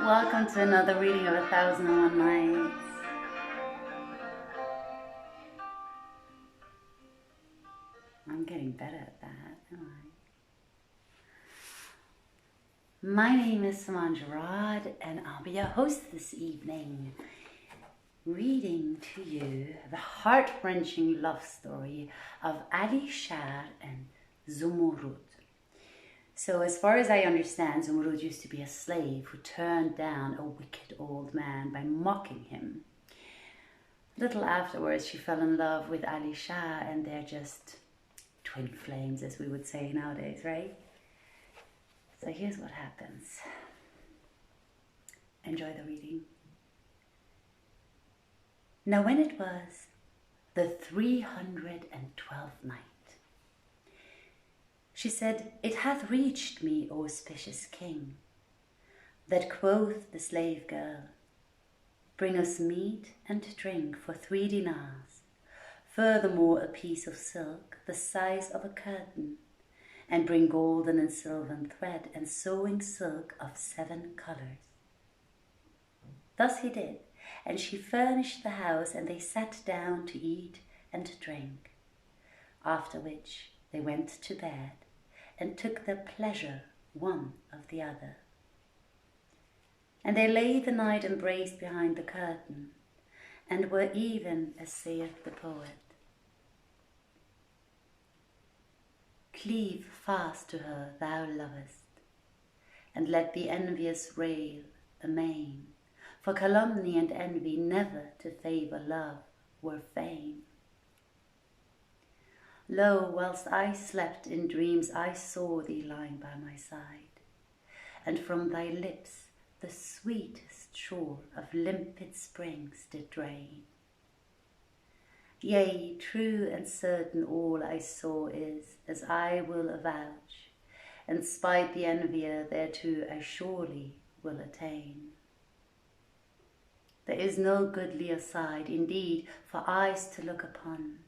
Welcome to another reading of 1001 Nights. I'm getting better at that, am I? My name is Saman Giraud, and I'll be your host this evening, reading to you the heart-wrenching love story of Shar And Zumurrud. So as far as I understand, Zumurrud used to be a slave who turned down a wicked old man by mocking him. Little afterwards, she fell in love with Shar, and they're just twin flames, as we would say nowadays, right? So here's what happens. Enjoy the reading. Now when it was the 312th night, she said, "It hath reached me, O auspicious king, that quoth the slave girl, bring us meat and drink for 3 dinars, furthermore a piece of silk the size of a curtain, and bring golden and silvern thread and sewing silk of 7 colors. Thus he did, and she furnished the house, and they sat down to eat and drink, after which they went to bed and took their pleasure one of the other. And they lay the night embraced behind the curtain, and were even as saith the poet, cleave fast to her thou lovest, and let the envious rail amain, for calumny and envy never to favour love were fain. Lo, whilst I slept in dreams, I saw thee lying by my side, and from thy lips the sweetest shore of limpid springs did drain. Yea, true and certain all I saw is, as I will avouch, and spite the envier thereto I surely will attain. There is no goodlier side, indeed, for eyes to look upon,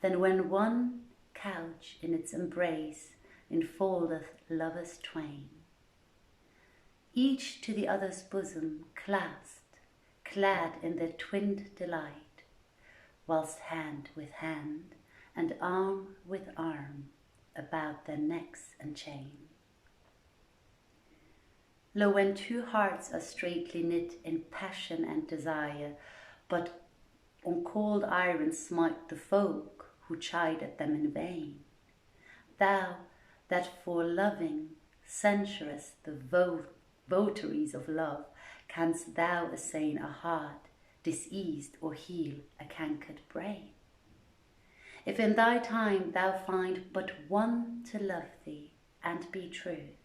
than when one couch in its embrace enfoldeth lovers twain, each to the other's bosom clasped, clad in their twinned delight, whilst hand with hand and arm with arm about their necks and chain. Lo, when 2 hearts are straitly knit in passion and desire, but on cold iron smite the folk who chide at them in vain, thou that for loving censurest the votaries of love, canst thou assain a heart diseased or heal a cankered brain? If in thy time thou find but one to love thee and be true,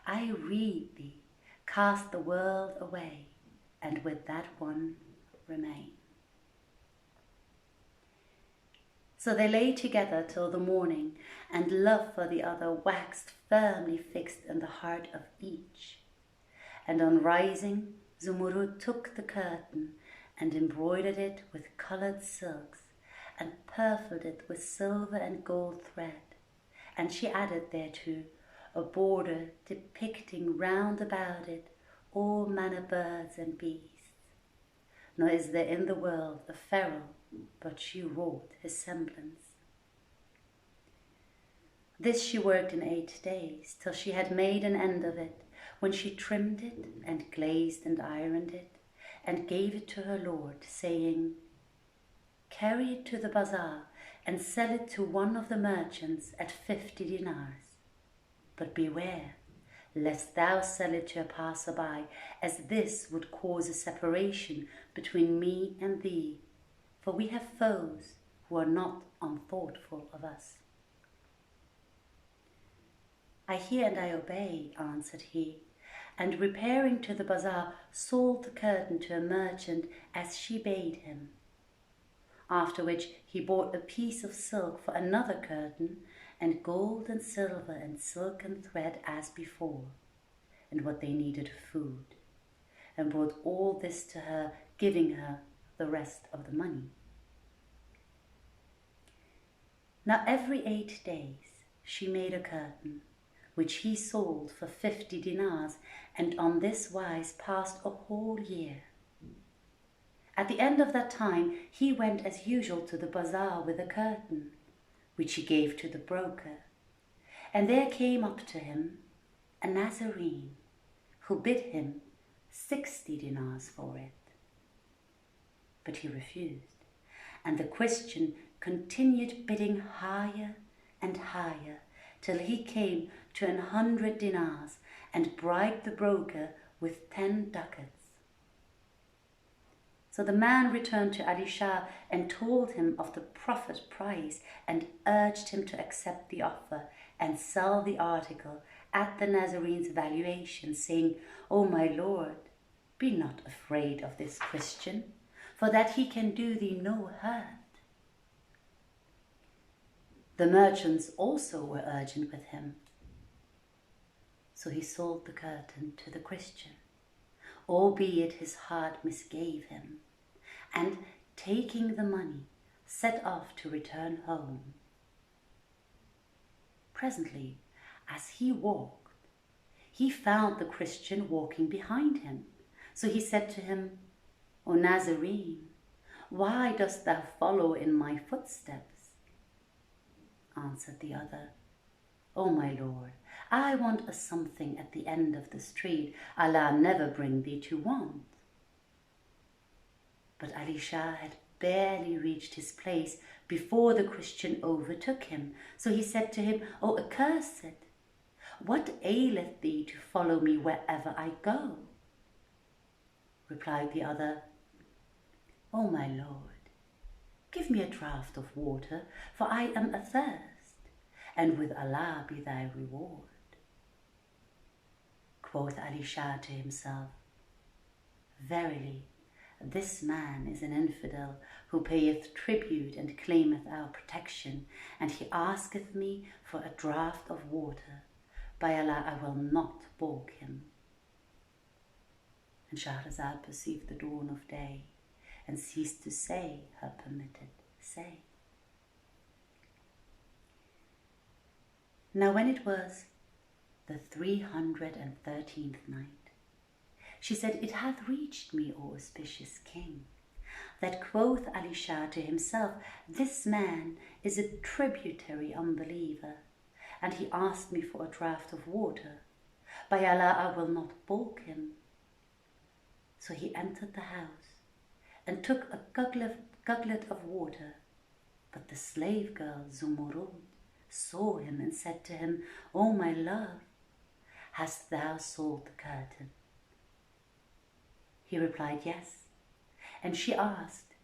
I rede thee cast the world away, and with that one remain." So they lay together till the morning, and love for the other waxed firmly fixed in the heart of each. And on rising, Zumurrud took the curtain and embroidered it with coloured silks, and purfled it with silver and gold thread, and she added thereto a border depicting round about it all manner birds and beasts. Nor is there in the world a fairer but she wrought his semblance. This she worked in 8 days, till she had made an end of it, when she trimmed it, and glazed and ironed it, and gave it to her lord, saying, "Carry it to the bazaar, and sell it to one of the merchants at 50 dinars. But beware, lest thou sell it to a passer-by, as this would cause a separation between me and thee, for we have foes who are not unthoughtful of us." "I hear and I obey," answered he, and repairing to the bazaar, sold the curtain to a merchant as she bade him. After which he bought a piece of silk for another curtain, and gold and silver and silk and thread as before, and what they needed of food, and brought all this to her, giving her the rest of the money. Now every 8 days she made a curtain, which he sold for 50 dinars, and on this wise passed a whole year. At the end of that time he went as usual to the bazaar with a curtain, which he gave to the broker. And there came up to him a Nazarene, who bid him 60 dinars for it. But he refused, and the Christian continued bidding higher and higher, till he came to 100 dinars, and bribed the broker with 10 ducats. So the man returned to Ali Shah and told him of the profit price, and urged him to accept the offer and sell the article at the Nazarene's valuation, saying, "O my lord, be not afraid of this Christian, for that he can do thee no hurt." The merchants also were urgent with him. So he sold the curtain to the Christian, albeit his heart misgave him, and taking the money, set off to return home. Presently, as he walked, he found the Christian walking behind him. So he said to him, "O Nazarene, why dost thou follow in my footsteps?" Answered the other, "O my lord, I want a something at the end of the street. Allah never bring thee to want." But Ali Shah had barely reached his place before the Christian overtook him. So he said to him, "O accursed, what aileth thee to follow me wherever I go?" Replied the other, "O my lord, give me a draught of water, for I am athirst, and with Allah be thy reward." Quoth Ali Shah to himself, "Verily, this man is an infidel, who payeth tribute and claimeth our protection, and he asketh me for a draught of water. By Allah, I will not balk him." And Shahrazad perceived the dawn of day, and ceased to say her permitted say. Now when it was the 313th night, she said, "It hath reached me, O auspicious king, that quoth Ali Shah to himself, this man is a tributary unbeliever, and he asked me for a draught of water. By Allah, I will not balk him." So he entered the house and took a gugglet of water. But the slave girl Zumurrud saw him and said to him, "O my love, hast thou sold the curtain?" He replied, "Yes." And she asked,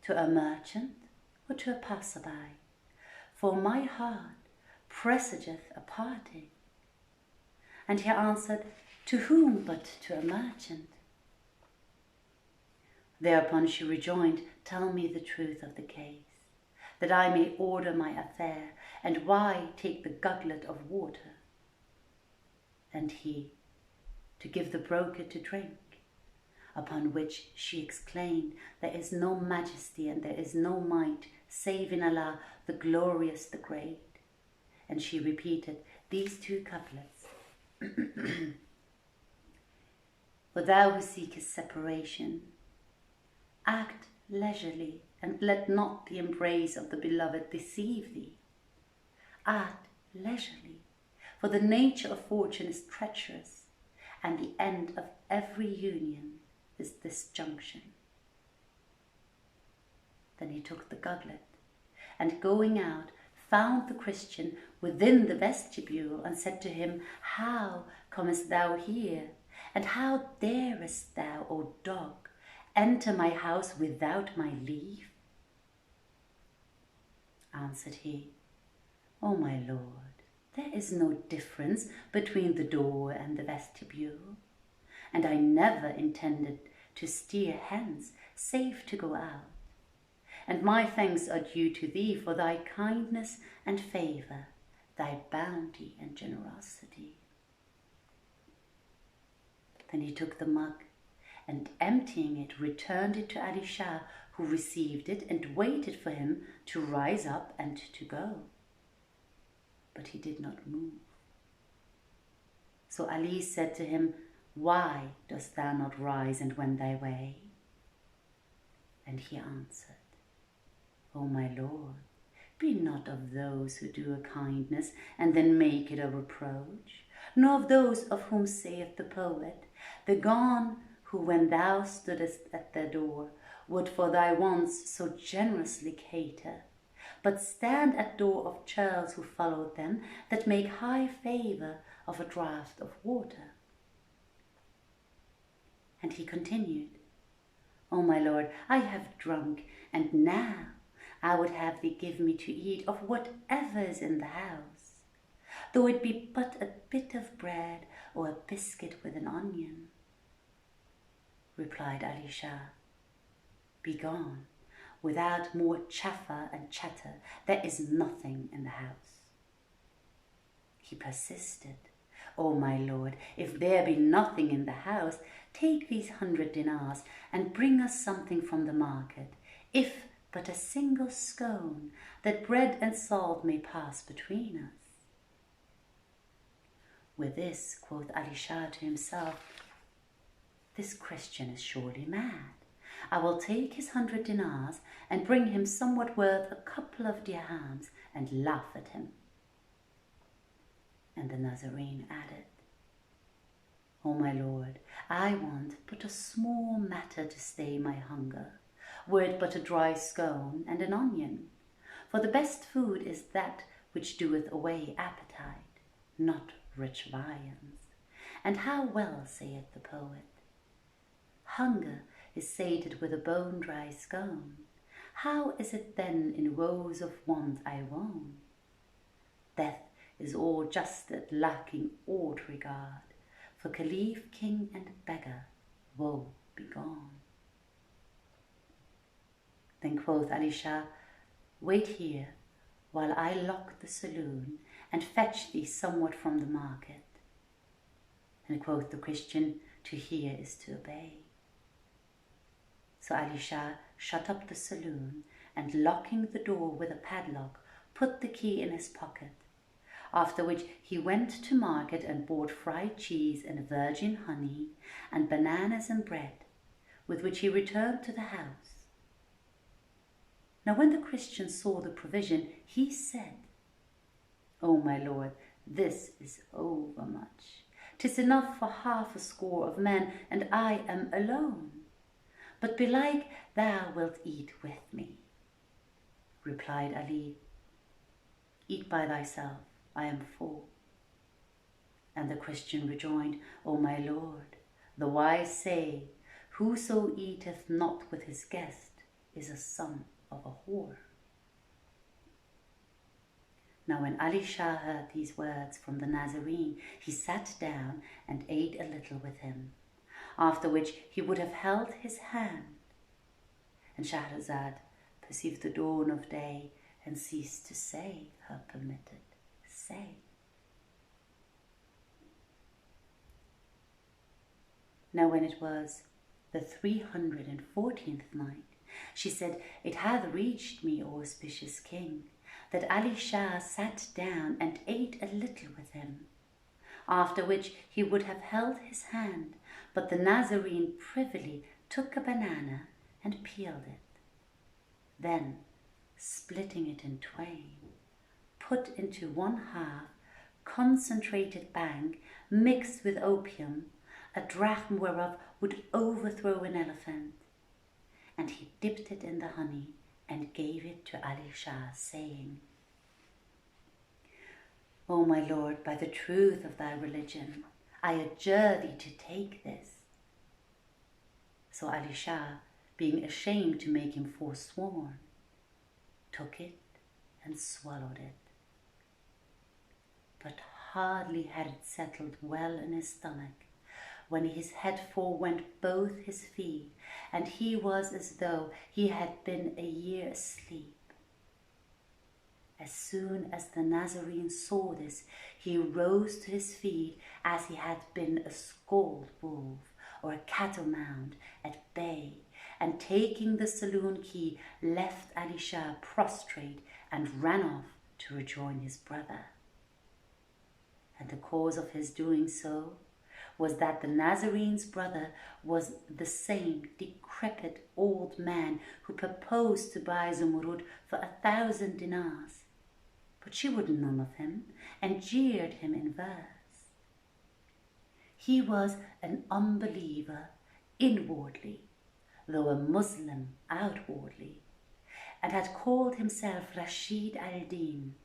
"To a merchant or to a passerby? For my heart presageth a parting." And he answered, "To whom but to a merchant?" Thereupon she rejoined, "Tell me the truth of the case, that I may order my affair, and why take the gugglet of water?" And he, "To give the broker to drink." Upon which she exclaimed, "There is no majesty and there is no might save in Allah, the glorious, the great." And she repeated these 2 couplets. "For thou who seekest separation, act leisurely, and let not the embrace of the beloved deceive thee. Act leisurely, for the nature of fortune is treacherous, and the end of every union is disjunction." Then he took the gugglet, and going out, found the Christian within the vestibule, and said to him, "How comest thou here? And how darest thou, O dog, enter my house without my leave?" Answered he, "O my lord, there is no difference between the door and the vestibule, and I never intended to steer hence, save to go out. And my thanks are due to thee for thy kindness and favour, thy bounty and generosity." Then he took the mug, and emptying it, returned it to Ali Shah, who received it and waited for him to rise up and to go. But he did not move. So Ali said to him, "Why dost thou not rise and wend thy way?" And he answered, "O my Lord, be not of those who do a kindness and then make it a reproach, nor of those of whom saith the poet, the gone who when thou stoodest at their door would for thy wants so generously cater, but stand at door of churls who followed them, that make high favour of a draught of water." And he continued, "O my Lord, I have drunk, and now I would have thee give me to eat of whatever is in the house, though it be but a bit of bread or a biscuit with an onion." Replied Ali Shah, "Begone, without more chaffer and chatter, there is nothing in the house." He persisted, "O my Lord, if there be nothing in the house, take these 100 dinars and bring us something from the market, if but a single scone, that bread and salt may pass between us." With this, quoth Ali Shah to himself, "This Christian is surely mad. I will take his 100 dinars and bring him somewhat worth a couple of dirhams and laugh at him." And the Nazarene added, "O my Lord, I want but a small matter to stay my hunger, were it but a dry scone and an onion. For the best food is that which doeth away appetite, not rich viands. And how well saith the poet, hunger is sated with a bone-dry scone. How is it then in woes of want I wone? Death is all justed, lacking aught regard. For caliph, king, and beggar, woe begone." Then quoth Ali Shah, "Wait here, while I lock the saloon, and fetch thee somewhat from the market." And quoth the Christian, "To hear is to obey." So Ali Shah shut up the saloon, and locking the door with a padlock, put the key in his pocket, after which he went to market and bought fried cheese and virgin honey and bananas and bread, with which he returned to the house. Now when the Christian saw the provision, he said, "O my Lord, this is overmuch. 'Tis enough for half a score of men, and I am alone. But belike thou wilt eat with me." Replied Ali, "Eat by thyself, I am full." And the Christian rejoined, "O my Lord, the wise say, whoso eateth not with his guest is a son of a whore." Now when Ali Shah heard these words from the Nazarene, he sat down and ate a little with him, after which he would have held his hand. And Shahrazad perceived the dawn of day and ceased to say her permitted say. Now when it was the 314th night, she said, "It hath reached me, O auspicious King, that Ali Shah sat down and ate a little with him, after which he would have held his hand, but the Nazarene privily took a banana and peeled it. Then, splitting it in twain, put into one half concentrated bang mixed with opium, a drachm whereof would overthrow an elephant, and he dipped it in the honey and gave it to Ali Shah, saying, "O my Lord, by the truth of thy religion, I adjure thee to take this." So Ali Shah, being ashamed to make him forsworn, took it and swallowed it. But hardly had it settled well in his stomach, when his head forewent both his feet, and he was as though he had been a year asleep. As soon as the Nazarene saw this, he rose to his feet as he had been a scald wolf or a cattlemound at bay, and taking the saloon key, left Ali Shah prostrate and ran off to rejoin his brother. and the cause of his doing so was that the Nazarene's brother was the same decrepit old man who proposed to buy Zumurrud for 1,000 dinars. But she would none of him and jeered him in verse. He was an unbeliever inwardly, though a Muslim outwardly, and had called himself Rashid al-Din.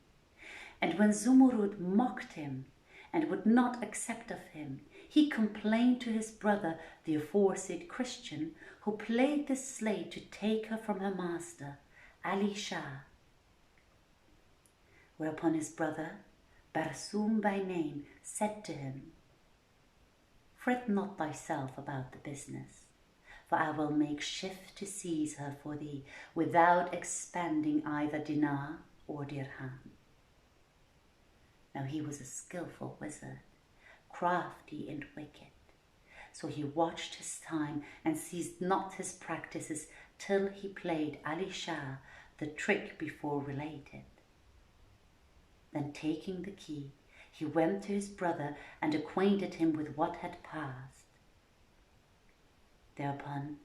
And when Zumurrud mocked him and would not accept of him, he complained to his brother, the aforesaid Christian, who played the slave to take her from her master, Ali Shah. Whereupon his brother, Barsum by name, said to him, "Fret not thyself about the business, for I will make shift to seize her for thee without expending either dinar or dirham." Now he was a skillful wizard, crafty and wicked. So he watched his time and ceased not his practices till he played Ali Shah the trick before related. Then taking the key, he went to his brother and acquainted him with what had passed. Thereupon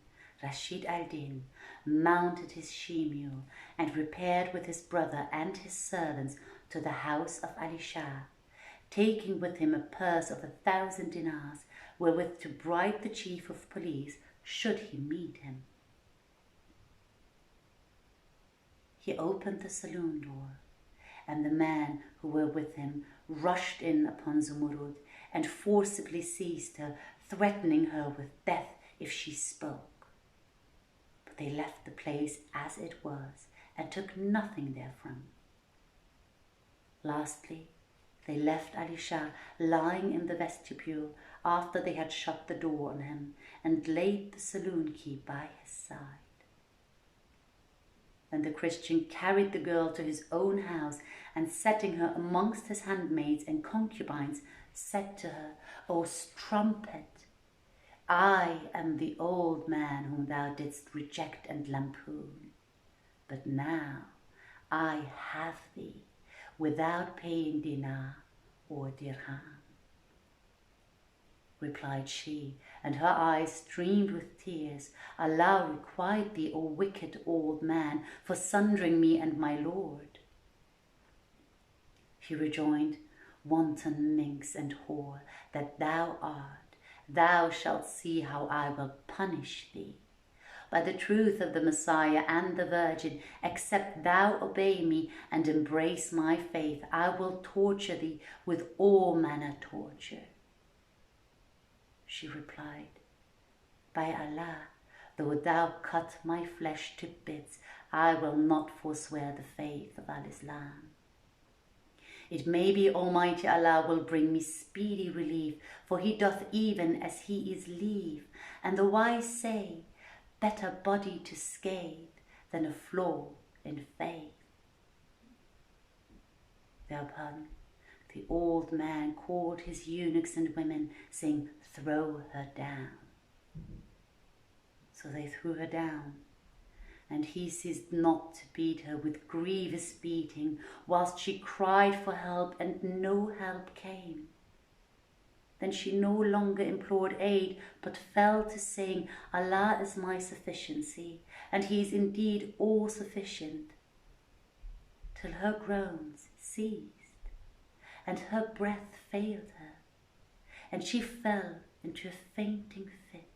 Rashid al-Din mounted his she-mule and repaired with his brother and his servants to the house of Ali Shah, taking with him a purse of 1,000 dinars, wherewith to bribe the chief of police should he meet him. He opened the saloon door, and the men who were with him rushed in upon Zumurrud and forcibly seized her, threatening her with death if she spoke. But they left the place as it was and took nothing therefrom. Lastly, they left Ali Shah lying in the vestibule after they had shut the door on him and laid the saloon key by his side. Then the Christian carried the girl to his own house and setting her amongst his handmaids and concubines, said to her, "O strumpet, I am the old man whom thou didst reject and lampoon, but now I have thee without paying dinar or dirham." Replied she, and her eyes streamed with tears, "Allah requite thee, O wicked old man, for sundering me and my lord." He rejoined, "Wanton minx and whore that thou art, thou shalt see how I will punish thee. By the truth of the Messiah and the Virgin, except thou obey me and embrace my faith, I will torture thee with all manner torture." She replied, "By Allah, though thou cut my flesh to bits, I will not forswear the faith of Al-Islam. It may be Almighty Allah will bring me speedy relief, for he doth even as he is lieve, and the wise say, better body to scathe than a flaw in faith." Thereupon the old man called his eunuchs and women, saying, "Throw her down." So they threw her down, and he ceased not to beat her with grievous beating, whilst she cried for help, and no help came. Then she no longer implored aid, but fell to saying, "Allah is my sufficiency, and he is indeed all sufficient," till her groans ceased, and her breath failed her, and she fell into a fainting fit.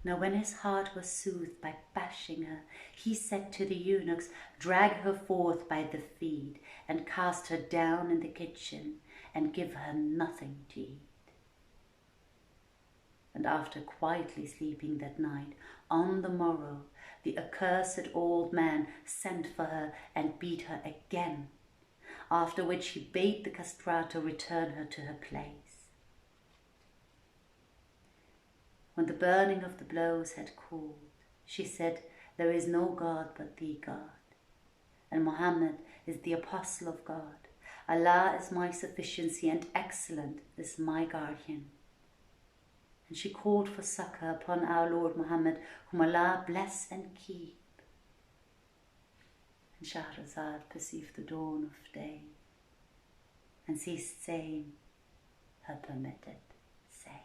Now when his heart was soothed by bashing her, he said to the eunuchs, "Drag her forth by the feet, and cast her down in the kitchen, and give her nothing to eat." And after quietly sleeping that night, on the morrow the accursed old man sent for her and beat her again, after which he bade the castrato return her to her place. When the burning of the blows had cooled, she said, "There is no God but thee, God, and Muhammad is the apostle of God. Allah is my sufficiency, and excellent is my guardian." And she called for succor upon our Lord Muhammad, whom Allah bless and keep. And Shahrazad perceived the dawn of day. and ceased saying her permitted say.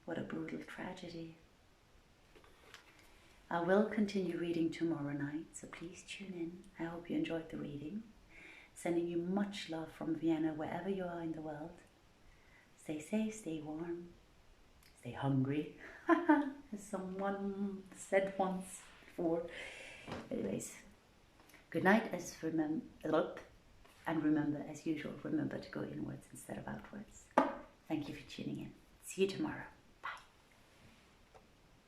What a brutal tragedy. I will continue reading tomorrow night, so please tune in. I hope you enjoyed the reading. Sending you much love from Vienna, wherever you are in the world. Stay safe, stay warm, stay hungry, as someone said once before. Anyways, good night, and remember, as usual, remember to go inwards instead of outwards. Thank you for tuning in. See you tomorrow.